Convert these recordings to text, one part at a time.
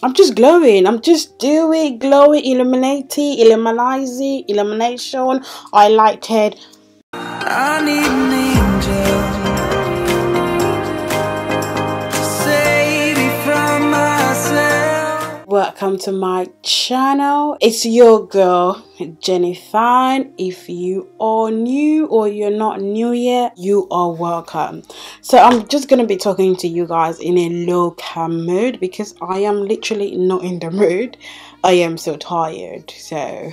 I'm just glowing. I'm just doing glowy, illuminating, illuminizing, illumination, highlighted. I need an angel to save me from myself. Welcome to my channel. It's your girl, Jenny Fine. If you are new or you're not new yet, you are welcome. So I'm just gonna be talking to you guys in a low cam mood because I am literally not in the mood. I am so tired. So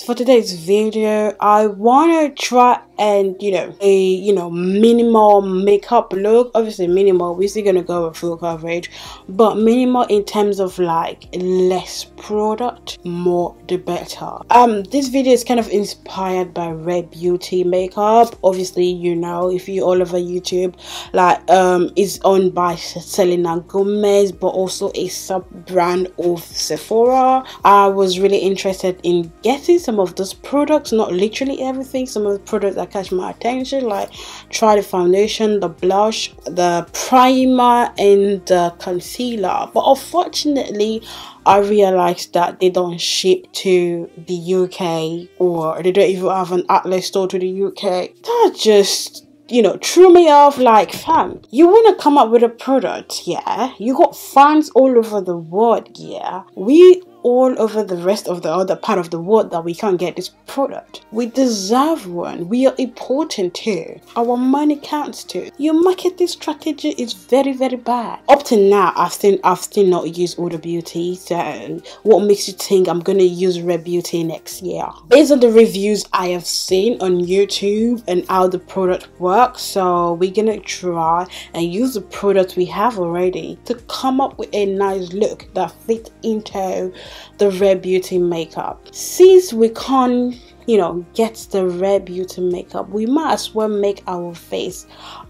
for today's video, I want to try and a minimal makeup look. Obviously minimal, we're still gonna go with full coverage, but minimal in terms of like less product, more the better. This video is kind of inspired by Rare Beauty makeup. Obviously, if you're all over YouTube, like it's owned by Selena Gomez, but also a sub brand of Sephora. I was really interested in getting some of those products, not literally everything, some of the products that catch my attention, like try the foundation, the blush, the primer, and the concealer. But unfortunately, I realized that they don't ship to the UK, or they don't even have an outlet store to the UK. That just threw me off. Like, fam, you want to come up with a product, yeah, you got fans all over the world, yeah, we all over the rest of the other part of the world that we can't get this product. We deserve one. We are important too. Our money counts too. Your marketing strategy is very, very bad. Up to now, I've still not used Huda Beauty. So what makes you think I'm gonna use Rare Beauty next year? Based on the reviews I have seen on YouTube and how the product works, so we're gonna try and use the product we have already to come up with a nice look that fits into the Rare Beauty makeup. Since we can't get the Rare Beauty makeup, we might as well make our face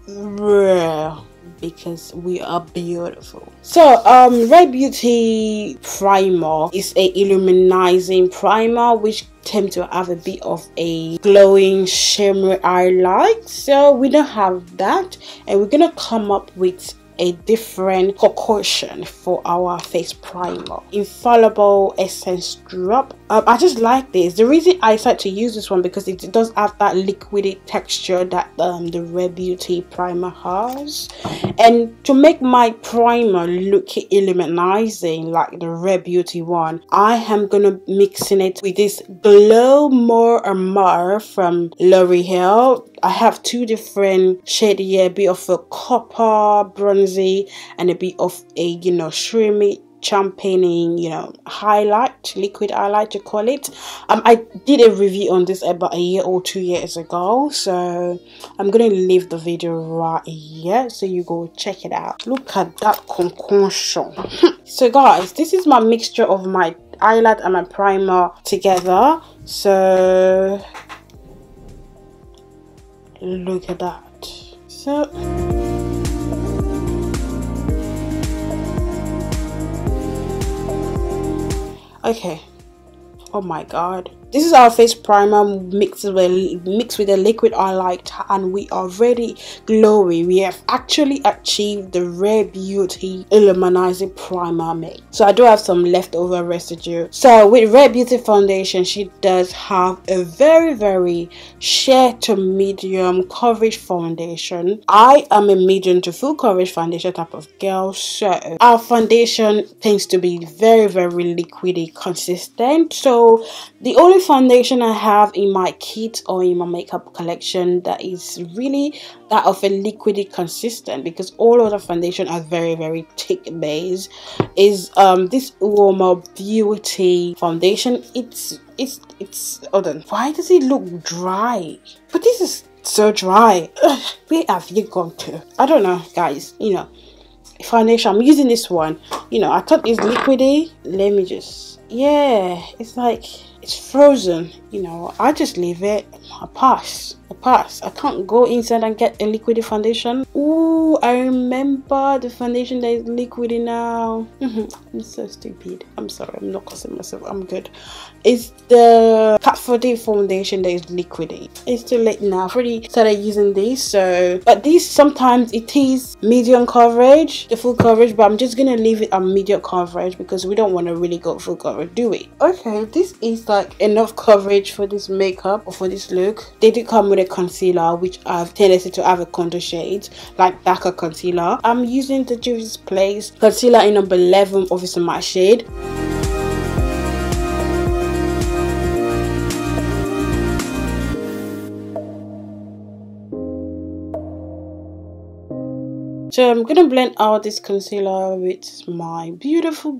rare because we are beautiful. So Rare Beauty primer is a illuminizing primer which tend to have a bit of a glowing shimmery highlight. So we don't have that, and we're gonna come up with a different concoction for our face primer. Infallible Essence Drop. I just like this. The reason I decided to use this one because it does have that liquidy texture that the Rare Beauty primer has, and to make my primer look illuminizing like the Rare Beauty one, I am gonna mixing it with this Glow More and More from L'Oreal. I have two different shades here, a bit of a copper bronzy and a bit of a shrimmy champagning highlight, liquid highlight to call it. I did a review on this about a year or 2 years ago, so I'm gonna leave the video right here so you go check it out. Look at that concoction. So guys, this is my mixture of my highlight and my primer together. So look at that. So okay, oh my god, this is our face primer mixed with a liquid highlight, and we are very glowy. We have actually achieved the Rare Beauty illuminizing primer made. So I do have some leftover residue. So with Rare Beauty foundation, she does have a very, very sheer to medium coverage foundation. I am a medium to full coverage foundation type of girl, so our foundation tends to be very, very liquidy consistent. So the only foundation I have in my kit or in my makeup collection that is really that of a liquidy consistent, because all other foundation are very, very thick base, is this Huda Beauty foundation. It's hold on, why does it look dry? But this is so dry. Ugh, where have you gone to? I don't know, guys. Foundation, I'm using this one. I thought it's liquidy. Let me just, yeah, it's like it's frozen, you know. I just leave it. I pass. I can't go inside and get a liquid foundation. Ooh, I remember the foundation that is liquid now. I'm so stupid. I'm sorry, I'm not cussing myself. I'm good. It's the Kat 4D foundation that is liquid. It's too late now. I've already started using this, so but this sometimes it is medium coverage, the full coverage, but I'm just gonna leave it at medium coverage because we don't want to really go full coverage, do we? Okay, this is like enough coverage for this makeup or for this look. They did come with a concealer, which I've tendency to have a contour shade, like darker concealer. I'm using the Juvia's Place concealer in number 11, obviously my shade. So I'm gonna blend out this concealer with my beautiful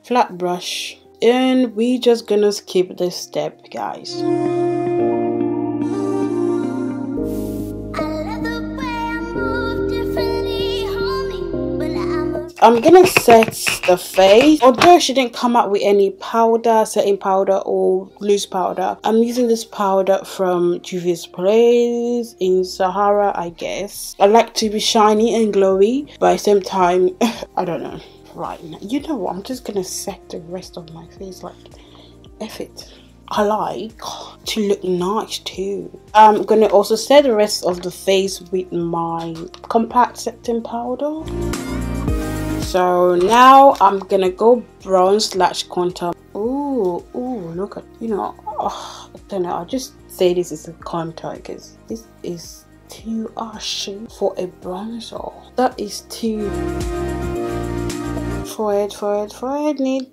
flat brush, and we just gonna skip this step, guys. I'm gonna set the face. Although she didn't come out with any powder, setting powder or loose powder, I'm using this powder from Juvia's Place in Sahara, I guess. I like to be shiny and glowy, but at the same time, I don't know. Right now, you know what? I'm just gonna set the rest of my face like F it. I like to look nice too. I'm gonna also set the rest of the face with my compact setting powder. So now I'm gonna go bronze / contour. Ooh, look at, you know, I don't know, I'll just say this is a contour because this is too ashy for a bronzer. That is too forehead, need.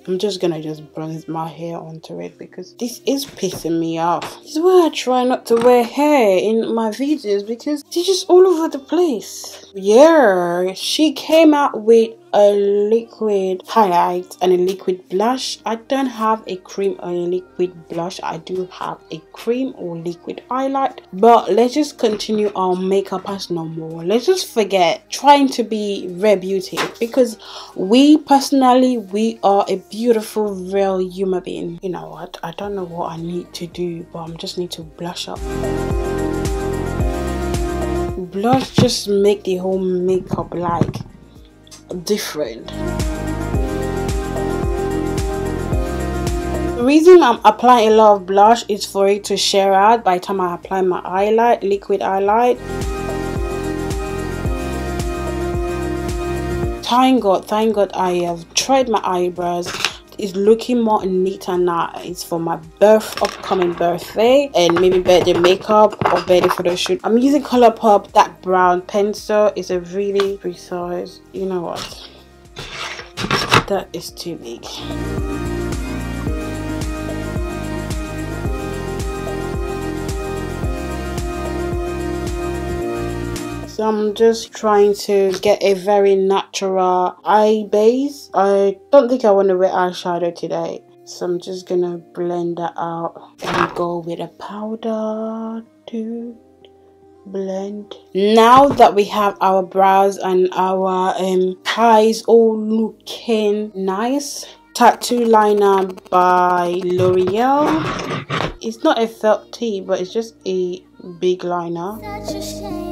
I'm just gonna bronze my hair onto it because this is pissing me off. This is why I try not to wear hair in my videos because it's just all over the place. Yeah, she came out with a liquid highlight and a liquid blush. I don't have a cream or a liquid blush. I do have a cream or liquid highlight, but let's just continue our makeup as normal. Let's just forget trying to be rare beauty because we are a beautiful real human being. You know what, I don't know what I need to do, but I just need to blush up. Blush just make the whole makeup like different. The reason I'm applying a lot of blush is for it to share out by the time I apply my highlight, liquid highlight. Thank God I have tried my eyebrows. It's looking more neat and nice for my upcoming birthday and maybe birthday makeup or birthday photo shoot. I'm using Colourpop that brown pencil. It's a really precise, you know what, that is too big. So I'm just trying to get a very natural eye base. I don't think I want to wear eyeshadow today, so I'm just gonna blend that out and go with a powder to blend. Now that we have our brows and our eyes all looking nice, tattoo liner by L'Oreal. It's not a felt tee, but it's just a big liner. Such a shame.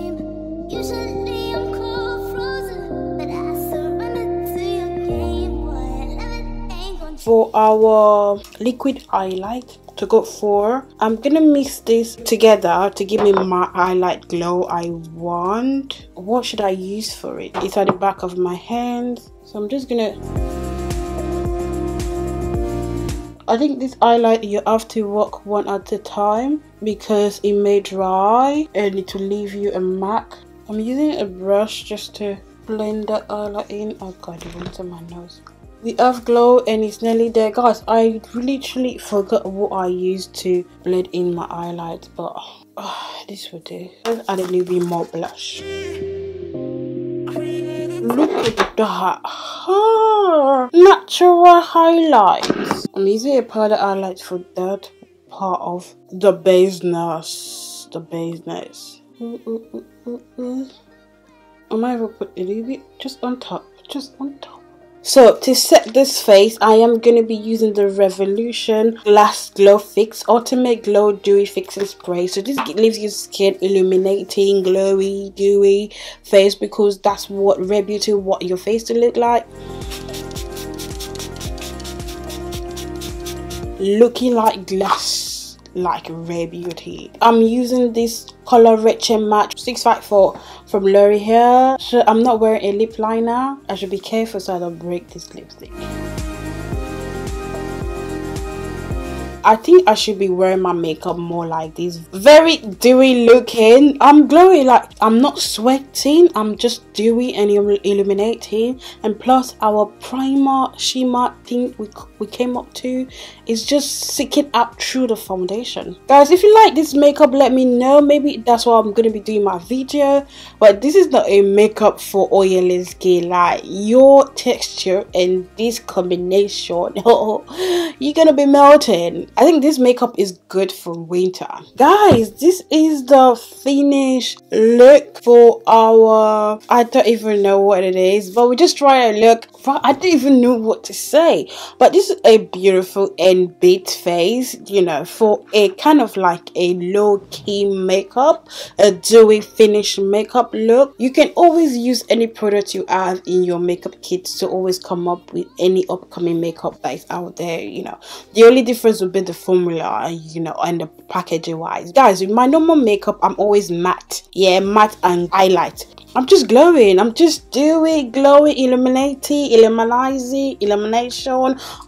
Usually I'm cold frozen, but I surrender to your game, boy. For our liquid highlight to go for, I'm gonna mix this together to give me my highlight glow I want. What should I use for it? It's at the back of my hands, so I'm just gonna, I think this highlight you have to work one at a time because it may dry and it will leave you a mark. I'm using a brush just to blend that highlight in. Oh god, it went on my nose. We have glow and it's nearly there, guys. I literally forgot what I used to blend in my highlights, but this will do. Let's add a little bit more blush. Look at that. Natural highlights. I'm using a powder highlight for that part of the baseness. I might even put a little bit just on top. So to set this face, I am going to be using the Revolution Glass Glow Fix Ultimate Glow Dewy Fixing Spray. So this leaves your skin illuminating, glowy, dewy face, because that's what Rare Beauty want your face to look like. Looking like glass, like Rare Beauty. I'm using this color Rich and Matte 654 from L'Oreal. So I'm not wearing a lip liner. I should be careful so I don't break this lipstick. I think I should be wearing my makeup more like this, very dewy looking. I'm glowing, like I'm not sweating, I'm just dewy and illuminating. And plus our primer shimmer thing we came up to is just seeking out through the foundation. Guys, if you like this makeup, let me know. Maybe that's what I'm gonna be doing my video. But this is not a makeup for oily skin. Like your texture and this combination, oh, you're gonna be melting. I think this makeup is good for winter. Guys, this is the finished look for our, I don't even know what it is, but we just try a look. I don't even know what to say, but this is a beautiful and beat face, you know, for a kind of like a low-key makeup, a dewy finish makeup look. You can always use any product you have in your makeup kit to always come up with any upcoming makeup that is out there, you know. The only difference would be the formula, you know, and the packaging wise. Guys, with my normal makeup, I'm always matte. Yeah, matte and highlight. I'm just glowing. I'm just doing glowy, illuminating, illumination,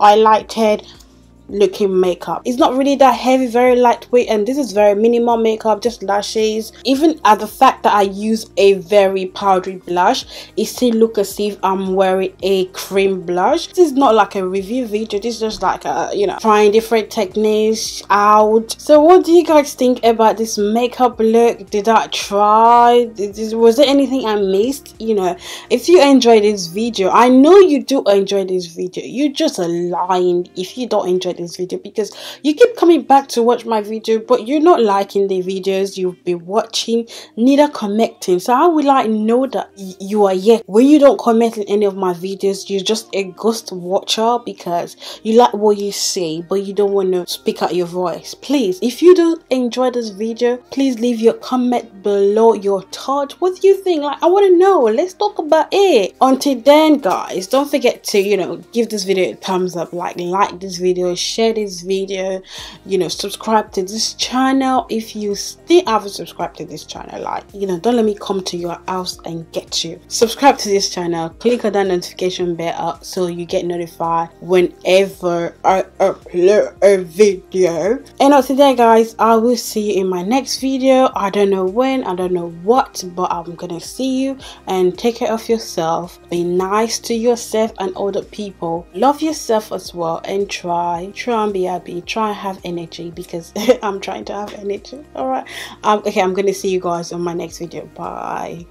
highlighted looking makeup. It's not really that heavy, very lightweight, and this is very minimal makeup, just lashes. Even at the fact that I use a very powdery blush, it still looks as if I'm wearing a cream blush. This is not like a review video, this is just like a, you know, trying different techniques out. So what do you guys think about this makeup look? Did I try? Was there anything I missed? You know, if you enjoyed this video, I know you do enjoy this video, you're just lying if you don't enjoy this video, because you keep coming back to watch my video but you're not liking the videos you've been watching, neither commenting. So how will I know that you are here when you don't comment in any of my videos? You're just a ghost watcher because you like what you say but you don't want to speak out your voice. Please, if you do enjoy this video, please leave your comment below your thoughts. What do you think? Like, I want to know. Let's talk about it. Until then, guys, don't forget to, you know, give this video a thumbs up, like this video, share this video, you know, subscribe to this channel if you still haven't subscribed to this channel. Like, you know, don't let me come to your house and get you. Subscribe to this channel, click on that notification bell so you get notified whenever I upload a video. And until then, guys, I will see you in my next video. I don't know when, I don't know what, but I'm gonna see you. And take care of yourself, be nice to yourself and other people, love yourself as well, and try and be happy, try and have energy, because I'm trying to have energy. All right, okay, I'm gonna see you guys on my next video. Bye.